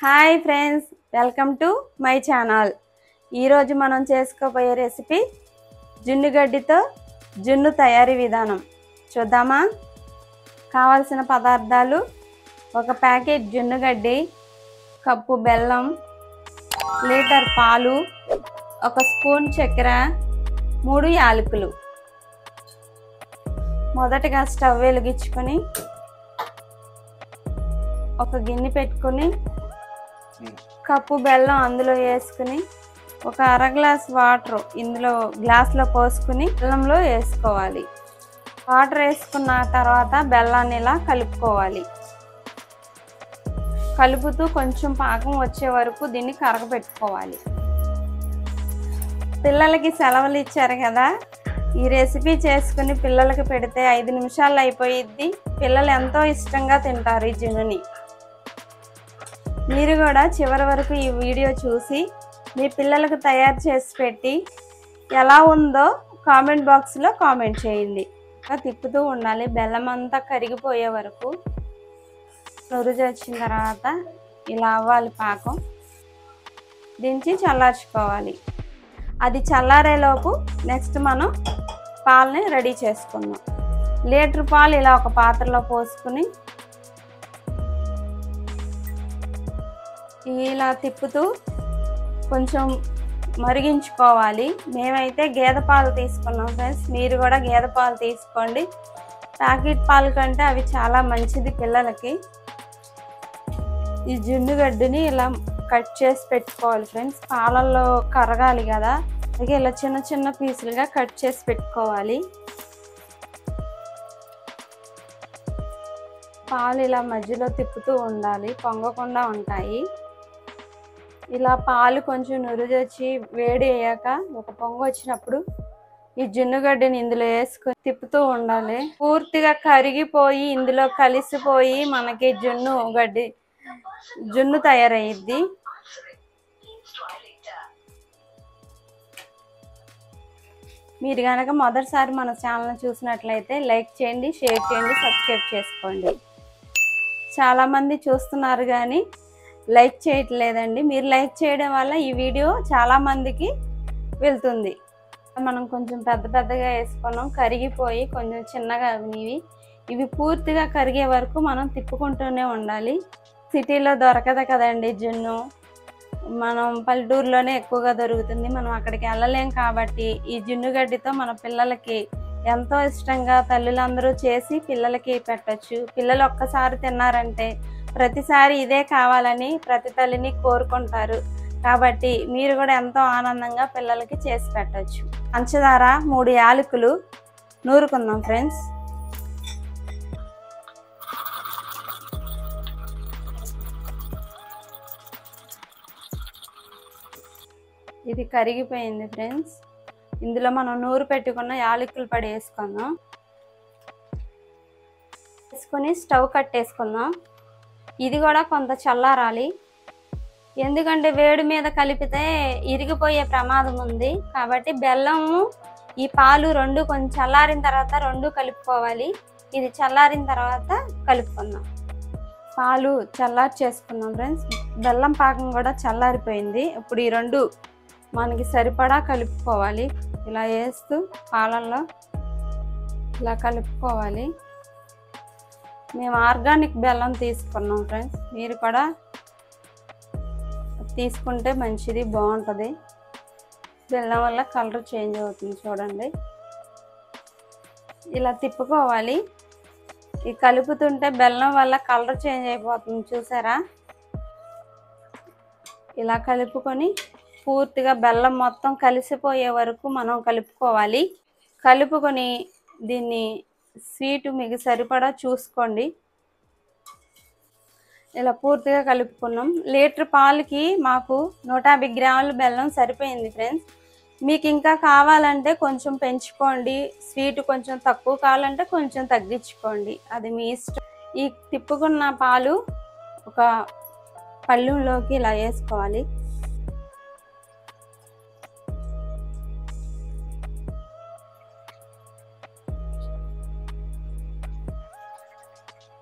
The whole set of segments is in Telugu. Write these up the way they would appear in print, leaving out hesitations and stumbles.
Hi friends, welcome to my channel. ఈరోజు మనం చేసుకోబోయే రెసిపీ జున్నుగడ్డితో జున్ను తయారీ విధానం చూద్దామా. కావాల్సిన పదార్థాలు: ఒక ప్యాకెట్ జున్నుగడ్డి, కప్పు బెల్లం, లీటర్ పాలు, ఒక స్పూన్ చక్కెర, 3 యాలకులు. మొదటగా స్టవ్ వెలిగించుకొని ఒక గిన్నె పెట్టుకొని కప్పు బెల్లం అందులో వేసుకుని ఒక అర గ్లాస్ వాటర్ ఇందులో గ్లాస్లో పోసుకుని బెల్లంలో వేసుకోవాలి. వాటర్ వేసుకున్న తర్వాత బెల్లాన్ని ఇలా కలుపుకోవాలి. కలుపుతూ కొంచెం పాకం వచ్చే వరకు దీన్ని కరగబెట్టుకోవాలి. పిల్లలకి సెలవులు ఇచ్చారు కదా, ఈ రెసిపీ చేసుకుని పిల్లలకి పెడితే 5 నిమిషాల్లో అయిపోయిద్ది. పిల్లలు ఎంతో ఇష్టంగా తింటారు ఈ జున్నుని. మీరు కూడా చివరి వరకు ఈ వీడియో చూసి మీ పిల్లలకు తయారు చేసి పెట్టి ఎలా ఉందో కామెంట్ బాక్స్లో కామెంట్ చేయండి. తిప్పుతూ ఉండాలి. బెల్లం అంతా కరిగిపోయే వరకు నురుజు వచ్చిన తర్వాత ఇలా అవ్వాలి పాకం. దించి చల్లార్చుకోవాలి. అది చల్లారేలోపు నెక్స్ట్ మనం పాలని రెడీ చేసుకుందాం. లీటర్ పాలు ఇలా ఒక పాత్రలో పోసుకుని ఇలా తిప్పుతూ కొంచెం మరిగించుకోవాలి. మేమైతే గేదె పాలు తీసుకున్నాం ఫ్రెండ్స్, మీరు కూడా గేదె పాలు తీసుకోండి. ప్యాకెట్ పాలు కంటే అవి చాలా మంచిది పిల్లలకి. ఈ జున్నుగడ్డిని ఇలా కట్ చేసి పెట్టుకోవాలి ఫ్రెండ్స్. పాలల్లో కరగాలి కదా, అలాగే ఇలా చిన్న చిన్న పీసులుగా కట్ చేసి పెట్టుకోవాలి. పాలు ఇలా మధ్యలో తిప్పుతూ ఉండాలి, పొంగకుండా ఉంటాయి. ఇలా పాలు కొంచెం నురుజొచ్చి వేడి అయ్యాక ఒక పొంగు వచ్చినప్పుడు ఈ జున్నుగడ్డిని ఇందులో వేసుకొని తిప్పుతూ ఉండాలి. పూర్తిగా కరిగిపోయి ఇందులో కలిసిపోయి మనకి జున్ను తయారయ్యిద్ది. మీరు కనుక మొదటిసారి మన ఛానల్ చూసినట్లయితే లైక్ చేయండి, షేర్ చేయండి, సబ్స్క్రైబ్ చేసుకోండి. చాలామంది చూస్తున్నారు కానీ లైక్ చేయట్లేదండి. మీరు లైక్ చేయడం వల్ల ఈ వీడియో చాలామందికి వెళ్తుంది. మనం కొంచెం పెద్ద పెద్దగా వేసుకున్నాం, కరిగిపోయి కొంచెం చిన్నగా ఇవి పూర్తిగా కరిగే వరకు మనం తిప్పుకుంటూనే ఉండాలి. సిటీలో దొరకదు కదండి జున్ను, మనం పల్లెటూరులోనే ఎక్కువగా దొరుకుతుంది. మనం అక్కడికి వెళ్ళలేం కాబట్టి ఈ జున్నుగడ్డితో మన పిల్లలకి ఎంతో ఇష్టంగా తల్లులందరూ చేసి పిల్లలకి పెట్టచ్చు. పిల్లలు ఒక్కసారి తిన్నారంటే ప్రతిసారి ఇదే కావాలని ప్రతి తల్లిని కోరుకుంటారు. కాబట్టి మీరు కూడా ఎంతో ఆనందంగా పిల్లలకి చేసి పెట్టచ్చు. పంచదార 3 యాలకులు నూరుకుందాం ఫ్రెండ్స్. ఇది కరిగిపోయింది ఫ్రెండ్స్. ఇందులో మనం నూరు పెట్టుకున్న యాలకులు పడి వేసుకుందాం. వేసుకొని స్టవ్ కట్టేసుకుందాం. ఇది కూడా కొంత చల్లారాలి, ఎందుకంటే వేడి మీద కలిపితే ఇరిగిపోయే ప్రమాదం ఉంది. కాబట్టి బెల్లము ఈ పాలు రెండు కొంచెం చల్లారిన తర్వాత రెండు కలుపుకోవాలి. ఇది చల్లారిన తర్వాత కలుపుకుందాం. పాలు చల్లారి చేసుకుందాం ఫ్రెండ్స్. బెల్లం పాకం కూడా చల్లారిపోయింది. ఇప్పుడు ఈ రెండు మనకి సరిపడా కలుపుకోవాలి. ఇలా వేస్తూ పాలల్లో ఇలా కలుపుకోవాలి. మేము ఆర్గానిక్ బెల్లం తీసుకున్నాం ఫ్రెండ్స్, మీరు కూడా తీసుకుంటే మంచిది, బాగుంటుంది. బెల్లం వల్ల కలర్ చేంజ్ అవుతుంది చూడండి. ఇలా తిప్పుకోవాలి. ఈ కలుపుతుంటే బెల్లం వల్ల కలర్ చేంజ్ అయిపోతుంది చూసారా. ఇలా కలుపుకొని పూర్తిగా బెల్లం మొత్తం కలిసిపోయే వరకు మనం కలుపుకోవాలి. కలుపుకొని దీన్ని స్వీటు మీకు సరిపడా చూసుకోండి. ఇలా పూర్తిగా కలుపుకున్నాం. లీటర్ పాలకి మాకు 150 గ్రాముల బెల్లం సరిపోయింది ఫ్రెండ్స్. మీకు ఇంకా కావాలంటే కొంచెం పెంచుకోండి, స్వీట్ కొంచెం తక్కువ కావాలంటే కొంచెం తగ్గించుకోండి, అది మీ ఇష్టం. ఈ తిప్పుకున్న పాలు ఒక పళ్ళెంలోకి ఇలా వేసుకోవాలి.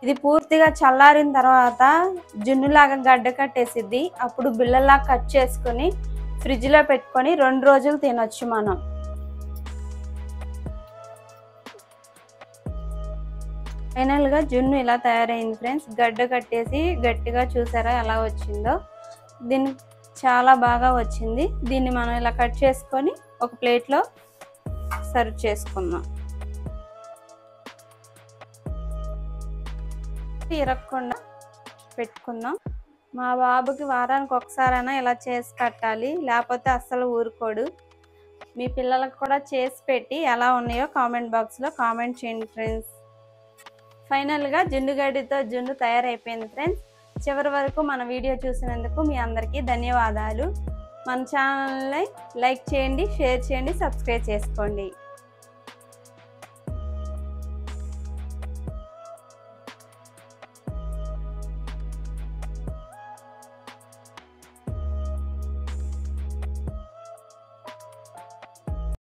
ఇది పూర్తిగా చల్లారిన తర్వాత జున్నులాగా గడ్డ కట్టేసిద్ది. అప్పుడు బిళ్ళలా కట్ చేసుకొని ఫ్రిడ్జ్లో పెట్టుకొని 2 రోజులు తినొచ్చు మనం. ఫైనల్గా జున్ను ఇలా తయారైంది ఫ్రెండ్స్. గడ్డ కట్టేసి గట్టిగా చూసారా ఎలా వచ్చిందో. దీన్ని చాలా బాగా వచ్చింది. దీన్ని మనం ఇలా కట్ చేసుకొని ఒక ప్లేట్లో సర్వ్ చేసుకుందాం. ఇరగకుండా పెట్టుకుందాం. మా బాబుకి వారానికి ఒకసారైనా ఇలా చేసి పెట్టాలి, లేకపోతే అస్సలు ఊరుకోడు. మీ పిల్లలకు కూడా చేసి పెట్టి ఎలా ఉన్నాయో కామెంట్ బాక్స్లో కామెంట్ చేయండి ఫ్రెండ్స్. ఫైనల్గా జున్నుగడ్డితో జున్ను తయారైపోయింది ఫ్రెండ్స్. చివరి వరకు మన వీడియో చూసినందుకు మీ అందరికీ ధన్యవాదాలు. మన ఛానల్ని లైక్ చేయండి, షేర్ చేయండి, సబ్స్క్రైబ్ చేసుకోండి.